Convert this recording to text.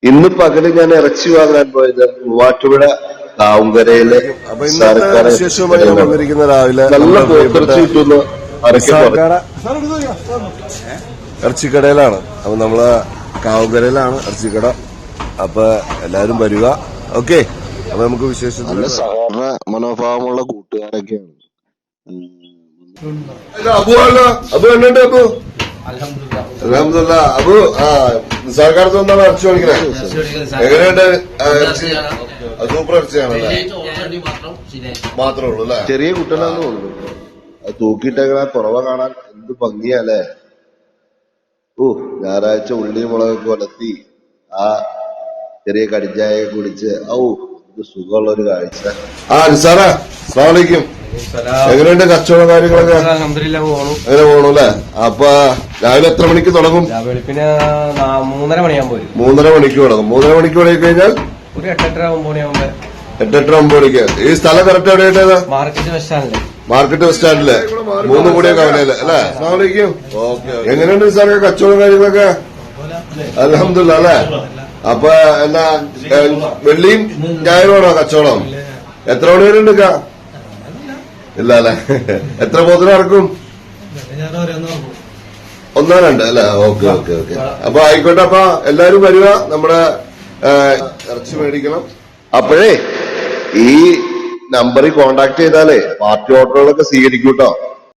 ഇന്ന് പകല് ഞാൻ ഇറച്ചി വാങ്ങാൻ പോയത് മൂവാറ്റുപുഴ കാവുങ്കരയിലെ അപ്പൊ ഇന്നത്തെ വിശേഷവുമായി നമ്മൾ വന്നിരിക്കുന്ന രാവിലെ നല്ല പോത്തിറച്ചി കിട്ടുന്ന ഇറച്ചിക്കടയിലാണ്. അപ്പൊ നമ്മള് കാവുങ്കരയിലാണ് ഇറച്ചിക്കട. അപ്പൊ എല്ലാരും വരിക. ഓക്കെ, അപ്പൊ നമുക്ക് വിശേഷം നല്ല സഹകരണ മനോഭാവമുള്ള കൂട്ടുകാരൊക്കെയാണ്. അബു എന്നുണ്ട് അബു അലഹമുല്ല. അബു നിസാർക്കാലത്ത് വന്നാണ് ഇറച്ചി മേടിക്കണേ. എങ്ങനെയുണ്ട് ഇറച്ചി? സൂപ്പർ ഇറച്ചിയാണല്ലേ? മാത്രമേ ഉള്ളൂ അല്ലേ? ചെറിയ കുട്ടനാന്ന് തോന്നുന്നു. അത് തൂക്കിയിട്ടേക്കണ കുറവ കാണാൻ എന്ത് ഭംഗിയല്ലേ. ഞായറാഴ്ച ഉള്ളി മുളകൊക്കെ വലത്തി ആ ചെറിയ കടിച്ചായ കുടിച്ച് ഇത് സുഖമുള്ള ഒരു കാഴ്ച. നിസാറേ, അസ്സലാമു അലൈക്കും. എങ്ങനെയുണ്ട് കച്ചവടം കാര്യങ്ങളൊക്കെ? അങ്ങനെ പോണു അല്ലേ? അപ്പൊ രാവിലെ എത്ര മണിക്ക് തുടങ്ങും? പിന്നെ 3:30 മണിയാകുമ്പോ 3:30 മണിക്ക് തുടങ്ങും. 3:30 മണിക്ക് തുടങ്ങി കഴിഞ്ഞാൽ ഒരു 8:30 9 8:30 9 മണിക്ക്. ഈ സ്ഥലം കറക്റ്റ് എവിടെയായിട്ടാ? മാർക്കറ്റ് ബസ് സ്റ്റാൻഡില്. മാർക്കറ്റ് ബസ് സ്റ്റാൻഡില് 3 കൂടിയ കവലയില് അല്ലേ? അസ്സലാമു അലൈക്കും. എങ്ങനെയുണ്ട് സാറേ കച്ചവടം കാര്യങ്ങളൊക്കെ? അൽഹംദുലില്ലാ അല്ലേ? അപ്പൊ എന്നാ വെള്ളിയും ഞായറുമാണോ കച്ചവടം? എത്ര മണി വരെ ഉണ്ട്? ഇല്ല അല്ലെ? എത്ര പോത്തിന് ഇറക്കും? 1 2 അല്ലെ? Okay okay okay. അപ്പൊ ആയിക്കോട്ടെ. അപ്പൊ എല്ലാരും വരിക, നമ്മുടെ ഇറച്ചി മേടിക്കണം. അപ്പോഴേ ഈ നമ്പറിൽ കോണ്ടാക്ട് ചെയ്താലേ പാർട്ടി ഓർഡറുകളൊക്കെ സ്വീകരിക്കൂട്ടോ.